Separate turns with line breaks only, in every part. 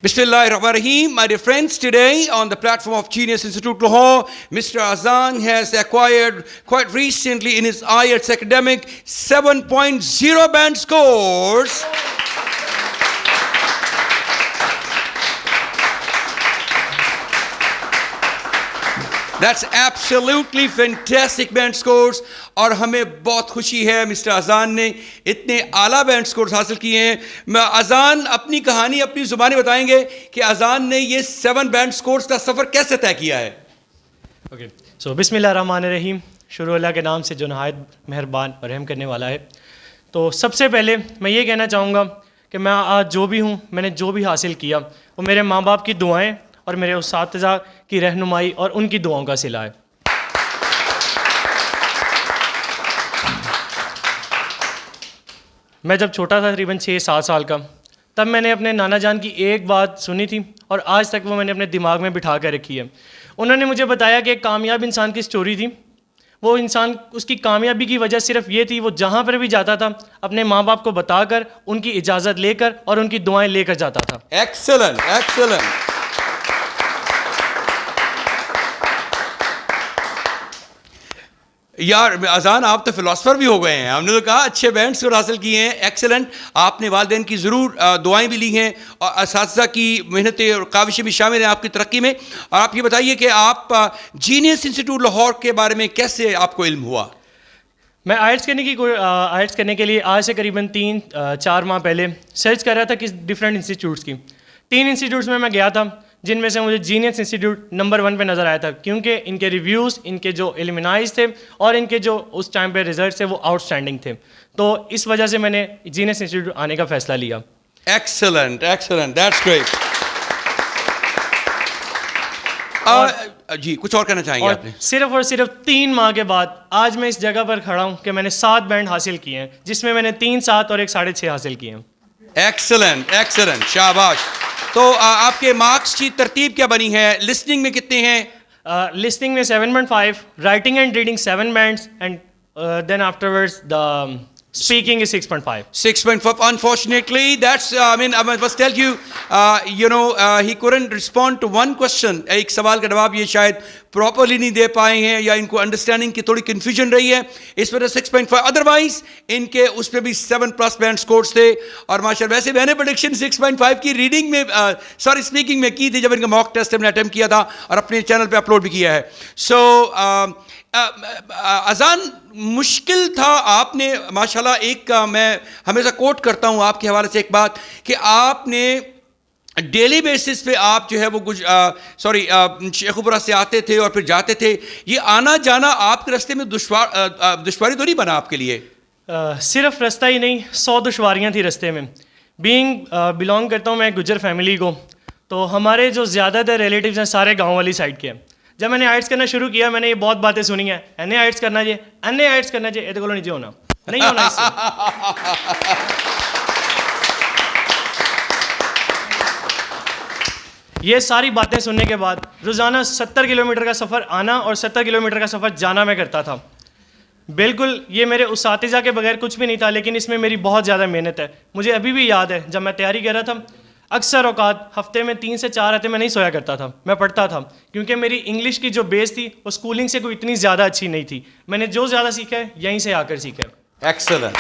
Bismillah ar-Rahman ar-Rahim. My dear friends, today on the platform of Genius Institute Lahore, Mr. Azan has acquired quite recently in his IELTS academic 7.0 band scores. That's absolutely fantastic band scores اور ہمیں بہت خوشی ہے mister اذان نے اتنے اعلیٰ band scores حاصل کیے ہیں. اذان اپنی کہانی اپنی زبانی بتائیں گے کہ اذان نے یہ 7 بینڈ سکورز کا سفر کیسے طے کیا ہے.
اوکے سو بسم اللہ الرحمن الرحیم. شروع اللہ کے نام سے جو نہایت مہربان اور رحم کرنے والا ہے. تو سب سے پہلے میں یہ کہنا چاہوں گا کہ میں آج جو بھی ہوں، میں نے جو بھی حاصل کیا وہ میرے ماں باپ کی دعائیں اور میرے اساتذہ کی رہنمائی اور ان کی دعاؤں کا صلہ ہے. میں جب چھوٹا تھا تقریباً 6-7 سال کا، تب میں نے اپنے نانا جان کی ایک بات سنی تھی اور آج تک وہ میں نے اپنے دماغ میں بٹھا کر رکھی ہے. انہوں نے مجھے بتایا کہ ایک کامیاب انسان کی سٹوری تھی. وہ انسان اس کی کامیابی کی وجہ صرف یہ تھی، وہ جہاں پر بھی جاتا تھا اپنے ماں باپ کو بتا کر، ان کی اجازت لے کر اور ان کی دعائیں لے کر جاتا تھا.
Excellent excellent. یار اذان آپ تو فلاسفر بھی ہو گئے ہیں. ہم نے تو کہا اچھے بینڈ سکور حاصل کیے ہیں. ایکسلنٹ. آپ نے والدین کی ضرور دعائیں بھی لی ہیں اور اساتذہ کی محنتیں اور کاوشیں بھی شامل ہیں آپ کی ترقی میں. اور آپ یہ بتائیے کہ آپ جینیس انسٹیٹیوٹ لاہور کے بارے میں کیسے آپ کو علم ہوا؟
میں آئلٹس کرنے کے لیے آج سے قریباً 3-4 ماہ پہلے سرچ کر رہا تھا کس ڈفرینٹ انسٹیٹیوٹس کی. 3 انسٹیٹیوٹس میں گیا تھا جن میں سے مجھے جینیس انسٹیٹیوٹ نمبر 1 پہ نظر آیا تھا، کیونکہ ان کے ریویوز، ان کے جو ایلومنائز تھے اور ان کے جو اس ٹائم پہ ریزلٹس تھے وہ آؤٹ اسٹینڈنگ تھے. تو اس وجہ سے میں نے جینیس انسٹیٹیوٹ آنے کا فیصلہ لیا.
Excellent excellent. That's great. جی کچھ اور کہنا چاہیں گے آپ نے؟
صرف اور صرف 3 ماہ کے بعد آج میں اس جگہ پر کھڑا ہوں کہ میں نے 7 بینڈ حاصل کیے ہیں، جس میں نے 3 7 اور 1 6.5 حاصل کیے ہیں.
Excellent excellent. شاباش. تو آپ کے مارکس کی ترتیب کیا بنی ہے؟ لسننگ میں کتنے ہیں؟
لسننگ میں 7.5، writing and reading 7 bands and then afterwards the speaking is 6.5.
6.5. Unfortunately, that's I must tell you, he couldn't respond to one question. ایک سوال کا جواب یہ شاید پراپرلی نہیں دے پائے ہیں یا ان کو انڈرسٹینڈنگ کی تھوڑی کنفیوژن رہی ہے، اس وجہ 6.5. ادروائز ان کے اس پہ بھی 7+ بینڈ سکورز تھے. اور ماشاءاللہ ویسے میں نے پریڈکشن 6.5 کی ریڈنگ میں اسپیکنگ میں کی تھی جب ان کا موک ٹیسٹ ہم نے اٹیمپٹ کیا تھا اور اپنے چینل پہ اپلوڈ بھی کیا ہے. سو اذان مشکل تھا. آپ نے ماشاءاللہ ایک میں ہمیشہ کوٹ کرتا ہوں آپ کے حوالے سے ایک بات کہ آپ نے ڈیلی بیسس پہ آپ جو ہے وہ شیخوپورہ سے آتے تھے اور پھر جاتے تھے. یہ آنا جانا آپ کے راستے میں دشواری تو نہیں بنا آپ کے لیے؟
صرف رستہ ہی نہیں، 100 دشواریاں تھیں رستے میں. بلانگ کرتا ہوں میں گجر فیملی کو، تو ہمارے جو زیادہ تر ریلیٹیوز ہیں سارے گاؤں والی سائڈ کے ہیں. جب میں نے آئلٹس کرنا شروع کیا میں نے یہ بہت باتیں سنی ہیں، اینے آئلٹس کرنا چاہیے، اینے آئلٹس کرنا چاہیے، یہ نہیں ہونا نہیں ہونا اس سے. یہ ساری باتیں سننے کے بعد روزانہ 70 کلومیٹر کا سفر آنا اور 70 کلومیٹر کا سفر جانا میں کرتا تھا. بالکل یہ میرے اساتذہ کے بغیر کچھ بھی نہیں تھا، لیکن اس میں میری بہت زیادہ محنت ہے. مجھے ابھی بھی یاد ہے جب میں تیاری کر رہا تھا، اکثر اوقات ہفتے میں 3 سے 4 راتیں میں نہیں سویا کرتا تھا، میں پڑھتا تھا، کیونکہ میری انگلش کی جو بیس تھی وہ اسکولنگ سے کوئی اتنی زیادہ اچھی نہیں تھی. میں نے جو زیادہ سیکھا ہے یہیں سے آ کر سیکھا ہے.
ایکسلنٹ.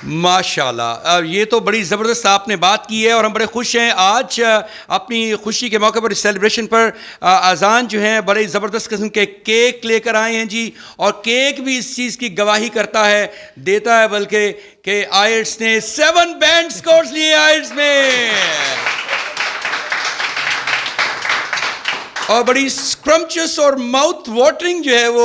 ماشاء اللہ. یہ تو بڑی زبردست آپ نے بات کی ہے اور ہم بڑے خوش ہیں. آج اپنی خوشی کے موقع پر اس سیلیبریشن پر اذان جو ہیں بڑے زبردست قسم کے کیک لے کر آئے ہیں جی. اور کیک بھی اس چیز کی گواہی کرتا ہے، دیتا ہے بلکہ کہ آئلٹس نے 7 بینڈ سکورز لیے آئلٹس میں. اور بڑی اسکرمچس اور ماؤتھ واٹرنگ جو ہے وہ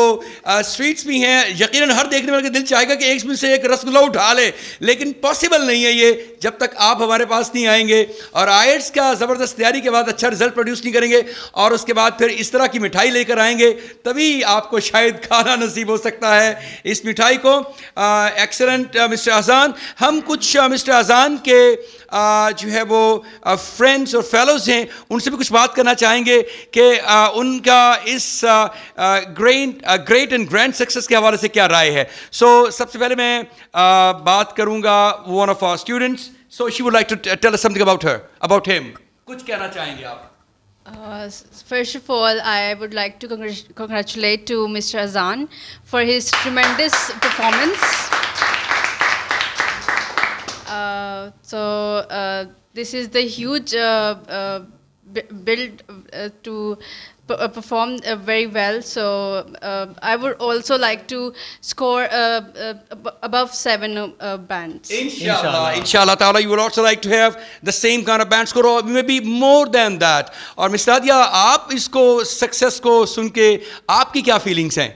سویٹس بھی ہیں. یقیناً ہر دیکھنے والے کا دل چاہے گا کہ ایک میں سے ایک رس گلا اٹھا لے، لیکن پاسبل نہیں ہے یہ جب تک آپ ہمارے پاس نہیں آئیں گے اور آئلٹس کا زبردست تیاری کے بعد اچھا رزلٹ پروڈیوس نہیں کریں گے اور اس کے بعد پھر اس طرح کی مٹھائی لے کر آئیں گے، تبھی آپ کو شاید کھانا نصیب ہو سکتا ہے اس مٹھائی کو. ایکسلنٹ مسٹر اذان. ہم کچھ مسٹر اذان کے جو ہے وہ فرینڈس اور فیلوز ہیں ان سے بھی کچھ بات کرنا چاہیں گے کہ ان کا اس گریٹ اینڈ گرینڈ سکسیس کے حوالے سے کیا رائے ہے. سو سب سے پہلے میں بات کروں گا one of our students. So she would like to tell us something about him. کچھ کہنا چاہیں گے آپ؟
First of all, I would like to congratulate to Mr. Azan for his tremendous performance. This is the huge build to perform very well. So I would also like to score above 7 bands.
Inshallah ta'ala, you would also like to have the same kind of band score or maybe more than that. اور Mr. Adia, آپ اس کو success کو سن کے آپ کی کیا feelings ہیں؟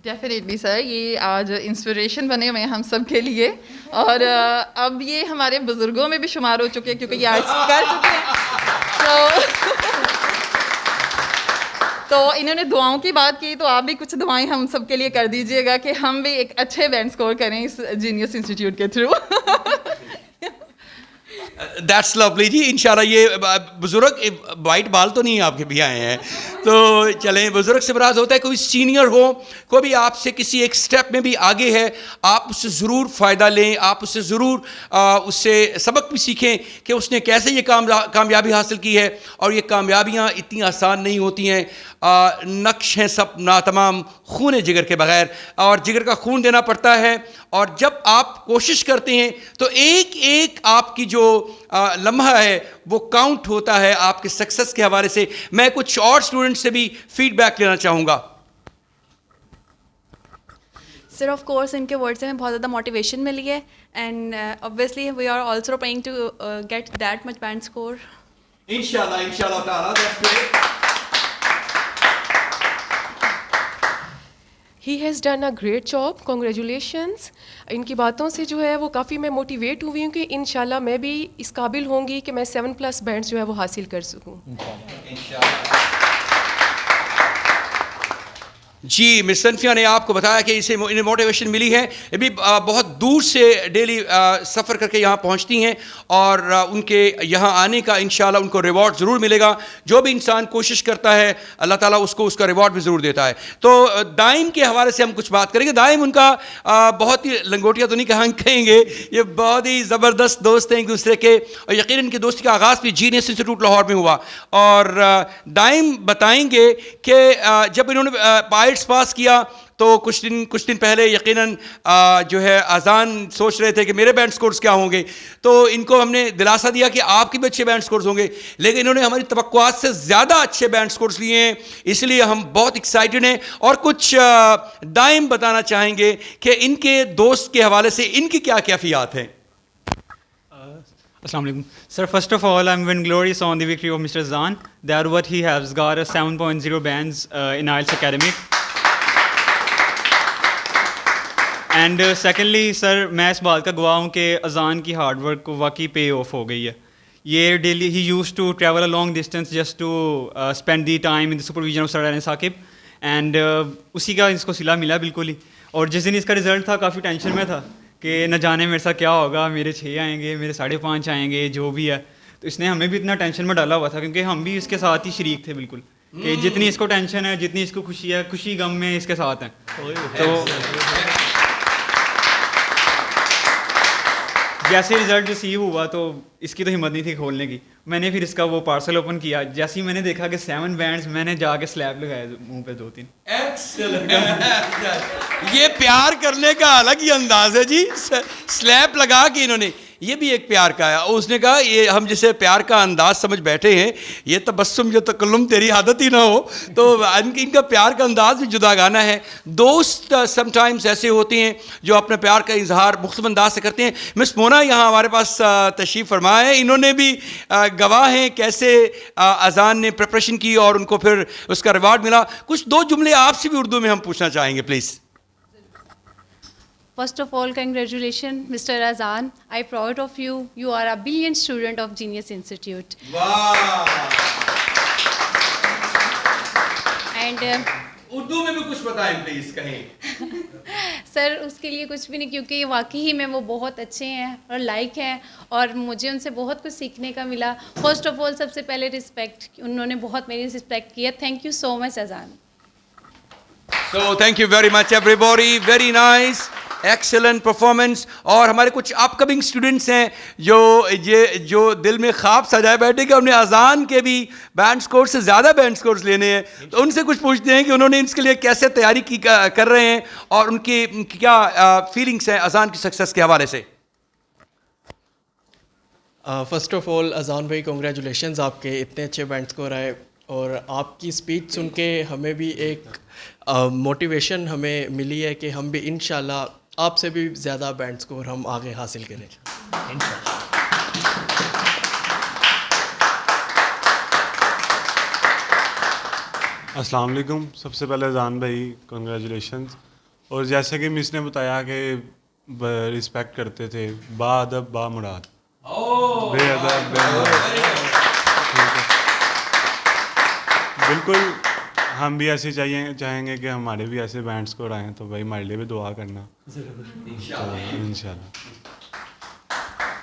Definitely سر، یہ آج انسپریشن بنے ہوئے ہیں ہم سب کے لیے، اور اب یہ ہمارے بزرگوں میں بھی شمار ہو چکے ہیں کیونکہ یہ آرٹس کر چکے ہیں. تو انہوں نے دعاؤں کی بات کی، تو آپ بھی کچھ دعائیں ہم سب کے لیے کر دیجیے گا کہ ہم بھی ایک اچھے بینڈ اسکور کریں اس جینیس انسٹیٹیوٹ کے تھرو.
دیٹس لولی جی. انشاءاللہ یہ بزرگ وائٹ بال تو نہیں آپ کے بھی آئے ہیں، تو چلیں بزرگ سے مراد ہوتا ہے کوئی سینئر ہو، کوئی بھی آپ سے کسی ایک سٹیپ میں بھی آگے ہے، آپ اس سے ضرور فائدہ لیں، آپ اس سے ضرور اس سے سبق بھی سیکھیں کہ اس نے کیسے یہ کامیابی حاصل کی ہے. اور یہ کامیابیاں اتنی آسان نہیں ہوتی ہیں، نقش ہیں سب ناتمام خون جگر کے بغیر، اور جگر کا خون دینا پڑتا ہے. اور جب آپ کوشش کرتے ہیں تو ایک ایک آپ کی جو لمحہ ہے وہ کاؤنٹ ہوتا ہے آپ کے سکسیس کے حوالے سے. میں کچھ اور اسٹوڈنٹ سے بھی فیڈ بیک لینا چاہوں گا.
سر آف کورس ان کے ورڈ سے ہمیں بہت زیادہ موٹیویشن ملی ہے، and obviously we are also praying to get that much band score.
انشاءاللہ تعالیٰ. That's great.
He has done a great job. Congratulations. ان کی باتوں سے جو ہے وہ کافی میں موٹیویٹ ہوئی ہوں کہ انشاءاللہ میں بھی اس قابل ہوں گی کہ میں 7+ بینڈس جو ہے وہ حاصل کر سکوں.
جی مس سنفیا نے آپ کو بتایا کہ اسے انہیں موٹیویشن ملی ہے. یہ بھی بہت دور سے ڈیلی سفر کر کے یہاں پہنچتی ہیں، اور ان کے یہاں آنے کا انشاءاللہ ان کو ریوارڈ ضرور ملے گا. جو بھی انسان کوشش کرتا ہے اللہ تعالیٰ اس کو اس کا ریوارڈ بھی ضرور دیتا ہے. تو دائم کے حوالے سے ہم کچھ بات کریں گے. دائم ان کا بہت ہی لنگوٹیا تو نہیں کہیں گے، یہ بہت ہی زبردست دوست ہیں ایک دوسرے کے، اور یقیناً ان کی دوستی کا آغاز بھی جینیس انسٹیٹیوٹ لاہور میں ہوا. اور دائم بتائیں گے کہ جب انہوں نے پاس کیا تو کچھ دن پہلے یقیناً جو ہے اذان سوچ رہے تھے کہ میرے بینڈ سکورز کیا ہوں گے، تو ان کو ہم نے دلاسا دیا کہ آپ کے بھی اچھے بینڈ سکورز ہوں گے، لیکن انہوں نے ہماری توقعات سے زیادہ اچھے بینڈ سکورز لیے ہیں، اس لیے ہم بہت ایکسائٹڈ ہیں. اور کچھ دائم بتانا چاہیں گے کہ ان کے دوست کے حوالے سے ان کی کیا کیفیات ہیں.
Assalamu alaikum. Sir, first of all, I'm vainglorious on the victory of Mr. Azan. That what he has got a 7.0 bands in IELTS Academic. And secondly sir میں اس بات کا گواہ ہوں کہ اذان کی ہارڈ ورک کو واقعی پے آف ہو گئی ہے. یہ ڈیلی ہی use to travel a long distance just to spend the time in the supervision of sir Saqib, and اسی کا اس کو صلہ ملا بالکل ہی. اور جس دن اس کا رزلٹ تھا کافی ٹینشن میں تھا کہ نہ جانے میرے ساتھ کیا ہوگا، میرے 6 آئیں گے، میرے 5.5 آئیں گے، جو بھی ہے. تو اس نے ہمیں بھی اتنا ٹینشن میں ڈالا ہوا تھا کیونکہ ہم بھی اس کے ساتھ ہی شریک تھے بالکل، کہ جتنی اس کو ٹینشن ہے، جتنی اس کو خوشی ہے، خوشی غم میں اس کے ساتھ ہیں. تو جیسے رزلٹ ریسیو ہوا تو اس کی تو ہمت نہیں تھی کھولنے کی. میں نے پھر اس کا وہ پارسل اوپن کیا، جیسے ہی میں نے دیکھا کہ 7 بینڈز، میں نے جا کے سلیب لگایا منہ پہ 2-3.
یہ پیار کرنے کا الگ ہی انداز ہے جی. سلیب لگا کے انہوں نے، یہ بھی ایک پیار کا ہے. اس نے کہا یہ ہم جسے پیار کا انداز سمجھ بیٹھے ہیں، یہ تبسم جو تکلم تیری عادت ہی نہ ہو. تو ان کا پیار کا انداز بھی جدا گانا ہے. دوست سم ٹائمز ایسے ہوتے ہیں جو اپنے پیار کا اظہار مختلف انداز سے کرتے ہیں. مس مونا یہاں ہمارے پاس تشریف فرما ہے، انہوں نے بھی گواہ ہیں کیسے اذان نے پریپریشن کی اور ان کو پھر اس کا ریوارڈ ملا. کچھ 2 جملے آپ سے بھی اردو میں ہم پوچھنا چاہیں گے please.
First of all, congratulations, Mr. Azan. I'm proud of you. You are a brilliant student of Genius Institute.
Wow!
And
Urdu میں بھی کچھ بتائیں پلیز، کہیں.
سر اس کے لیے کچھ بھی نہیں, کیونکہ واقعی ہی میں وہ بہت اچھے ہیں اور لائق ہیں, اور مجھے ان سے بہت کچھ سیکھنے کا ملا. فرسٹ آف آل سب سے پہلے رسپیکٹ, انہوں نے بہت میری رسپیکٹ کی ہے. تھینک یو سو مچ اذان.
So thank you very much everybody, very nice, excellent performance. اور ہمارے کچھ اپ کمنگ اسٹوڈنٹس ہیں جو دل میں خواب سجائے بیٹھے کہ ہم نے اذان کے بھی بینڈ اسکور سے زیادہ بینڈ اسکورس لینے ہیں, تو ان سے کچھ پوچھتے ہیں کہ انہوں نے اس کے لیے کیسے تیاری کی کر رہے ہیں اور ان کی کیا فیلنگس ہیں اذان کی سکسیس کے حوالے سے.
فرسٹ آف آل اذان بھائی کنگریچولیشنز, آپ کے اتنے اچھے بینڈ اسکور آئے, اور آپ کی اسپیچ سن کے ہمیں بھی ایک موٹیویشن ہمیں ملی ہے کہ ہم بھی انشاءاللہ آپ سے بھی زیادہ بینڈ اسکور ہم آگے حاصل کریں.
السلام علیکم. سب سے پہلے اذان بھائی کنگریچولیشنز. اور جیسے کہ مس نے بتایا کہ رسپیکٹ کرتے تھے, با ادب با مراد, بے ادب بے مراد. بالکل ہم بھی ایسے چاہیں گے کہ ہمارے بھی ایسے بینڈس کو آئیں, تو بھائی ہمارے لیے بھی دعا کرنا انشاءاللہ.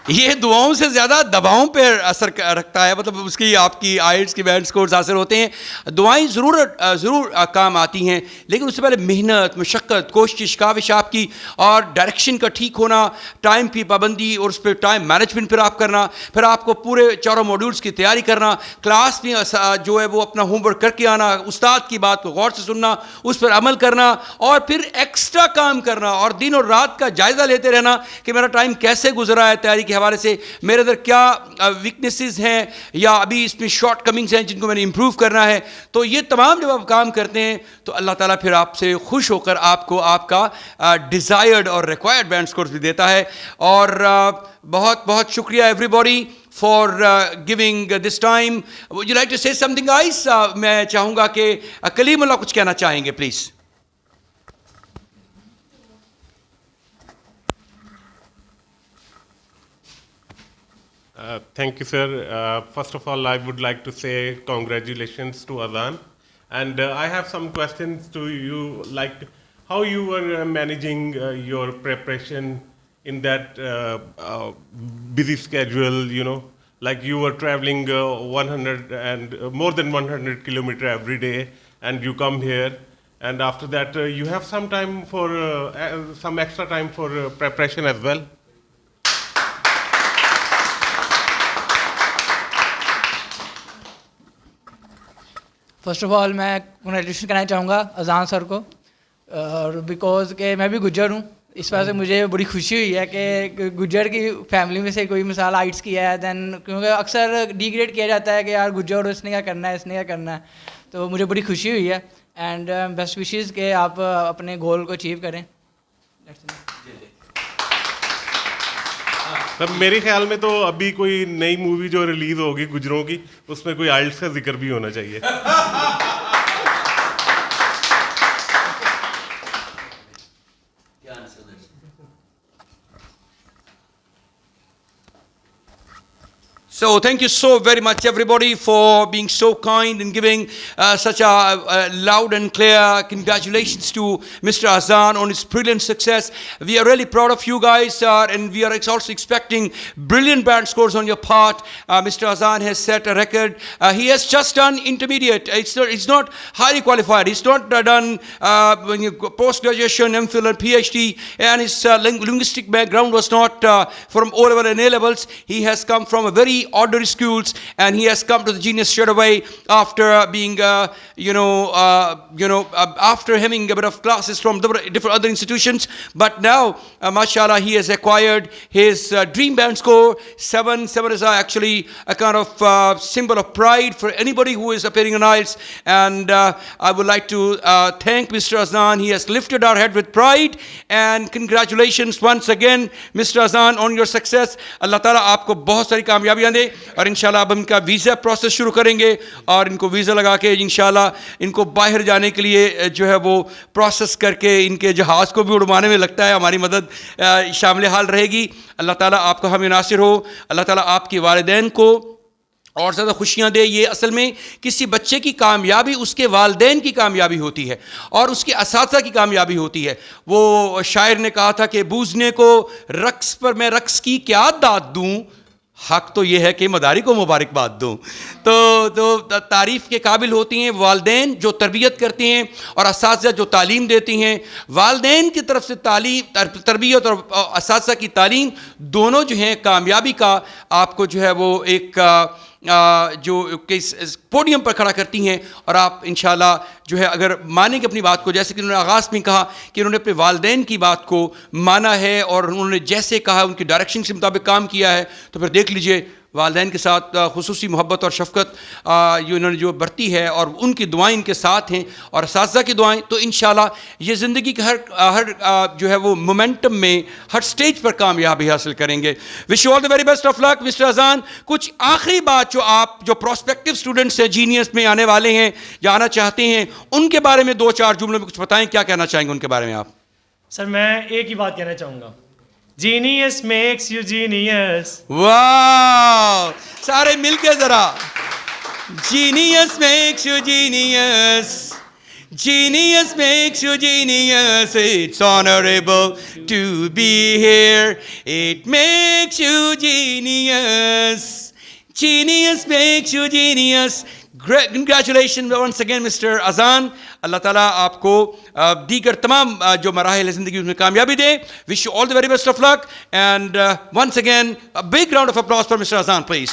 یہ دعاؤں سے زیادہ دباؤں پہ اثر رکھتا ہے, مطلب اس کی آپ کی آئلٹس کی بینڈ اسکورز حاصل ہوتے ہیں. دعائیں ضرور کام آتی ہیں, لیکن اس سے پہلے محنت, مشقت, کوشش, کاوش آپ کی, اور ڈائریکشن کا ٹھیک ہونا, ٹائم کی پابندی, اور اس پہ ٹائم مینجمنٹ پھر آپ کرنا, پھر آپ کو پورے چاروں ماڈیولس کی تیاری کرنا, کلاس میں جو ہے وہ اپنا ہوم ورک کر کے آنا, استاد کی بات کو غور سے سننا, اس پر عمل کرنا, اور پھر ایکسٹرا کام کرنا, اور دن اور رات کا جائزہ لیتے رہنا کہ میرا ٹائم کیسے گزرا ہے تیاری کے حوالے سے, میرے اندر کیا ویکنیسز ہیں یا ابھی اس میں شارٹ کمنگز ہیں جن کو میں نے امپروو کرنا ہے. تو یہ تمام جب آپ کام کرتے ہیں تو اللہ تعالیٰ پھر آپ سے خوش ہو کر آپ کو آپ کا ڈیزائرڈ اور ریکوائرڈ بینڈ اسکورس بھی دیتا ہے. اور بہت بہت شکریہ everybody for giving this time. Would you like to say some thing guys? میں چاہوں گا کہ کلیم اللہ کچھ کہنا چاہیں گے, please.
Thank you, sir. First of all, I would like to say congratulations to Azan. And I have some questions to you, like how you were managing your preparation in that busy schedule, like you were traveling 100 and more than 100 kilometers every day, and you come here, and after that you have some time for some extra time for preparation as well.
First of all میں congratulation کرنا چاہوں گا اذان سر کو, اور because کہ میں بھی گجر ہوں, اس وجہ سے مجھے بڑی خوشی ہوئی ہے کہ گجر کی فیملی میں سے کوئی مثال آئٹس کی ہے. دین کیونکہ اکثر ڈی گریڈ کیا جاتا ہے کہ یار گجر اس نے کیا کرنا ہے, اس نے کیا کرنا ہے, تو مجھے بڑی خوشی ہوئی ہے. اینڈ بیسٹ وشیز کہ آپ اپنے گول کو اچیو کریں.
سر میرے خیال میں تو ابھی کوئی نئی مووی جو ریلیز ہوگی گجروں کی, اس میں کوئی آئلٹس کا ذکر بھی ہونا چاہیے.
So thank you so very much everybody for being so kind and giving such a loud and clear congratulations to Mr. Azan on his brilliant success. We are really proud of you guys, and we are also expecting brilliant band scores on your part. Mr. Azan has set a record. He has just done intermediate. It's not highly qualified. He's not done post-graduation, MPhil and PhD, and his linguistic background was not from O-level and A-levels. He has come from a very ordinary schools, and he has come to the genius straight away after being after having a bit of classes from different other institutions. But now mashallah, he has acquired his dream band score. 7 is actually a kind of symbol of pride for anybody who is appearing on IELTS, and I would like to thank Mr. Azan. He has lifted our head with pride, and congratulations once again Mr. Azan on your success. Allah Ta'ala آپ کو بہت ساری کامیابیاں دے, اور انشاءاللہ اب ان کا visa process شروع کریں گے, اور ان کو ویزا لگا کے انشاءاللہ ان کو باہر جانے کے لیے جو ہے وہ پروسیس کر کے ان کے جہاز کو بھی اڑوانے میں لگتا ہے ہماری مدد شامل حال رہے گی. اللہ تعالیٰ آپ کا ہمیں ناصر ہو. اللہ تعالیٰ آپ کے والدین کو اور زیادہ خوشیاں دے. یہ اصل میں کسی بچے کی کامیابی اس کے والدین کی کامیابی ہوتی ہے اور اس کے اساتذہ کی کامیابی ہوتی ہے. وہ شاعر نے کہا تھا کہ بوجھنے کو رقص پر میں رقص کی کیا داد دوں, حق تو یہ ہے کہ مداری کو مبارکباد دوں. تو تعریف کے قابل ہوتی ہیں والدین جو تربیت کرتے ہیں اور اساتذہ جو تعلیم دیتی ہیں. والدین کی طرف سے تربیت اور اساتذہ کی تعلیم دونوں جو ہیں کامیابی کا آپ کو جو ہے وہ ایک جو پوڈیم پر کھڑا کرتی ہیں. اور آپ انشاءاللہ جو ہے اگر مانیں گے اپنی بات کو, جیسے کہ انہوں نے آغاز میں کہا کہ انہوں نے اپنے والدین کی بات کو مانا ہے اور انہوں نے جیسے کہا ان کی ڈائریکشن کے مطابق کام کیا ہے, تو پھر دیکھ لیجئے والدین کے ساتھ خصوصی محبت اور شفقت انہوں نے جو برتی ہے اور ان کی دعائیں ان کے ساتھ ہیں اور اساتذہ کی دعائیں, تو انشاءاللہ یہ زندگی کے ہر جو ہے وہ مومنٹم میں ہر سٹیج پر کامیابی حاصل کریں گے. Wish you all the very best of luck. Mister Azan, کچھ آخری بات جو آپ جو پراسپیکٹیو اسٹوڈنٹس ہیں جینیس میں آنے والے ہیں یا آنا چاہتے ہیں ان کے بارے میں 2-4 جملوں میں کچھ بتائیں, کیا کہنا چاہیں گے ان کے بارے میں آپ؟
سر میں ایک ہی بات کہنا چاہوں گا, جینیس میکس یو جینیس.
واو, سارے مل کے ذرا, genius makes you genius, genius makes you genius, it's honorable to be here, it makes you genius, genius makes you genius. Great, congratulations once again Mr. Azan. اللہ تعالیٰ آپ کو دیگر تمام جو مراحل زندگی میں کامیابی دے. Wish you all the very best of luck and once again a big round of applause for Mr. Azan please.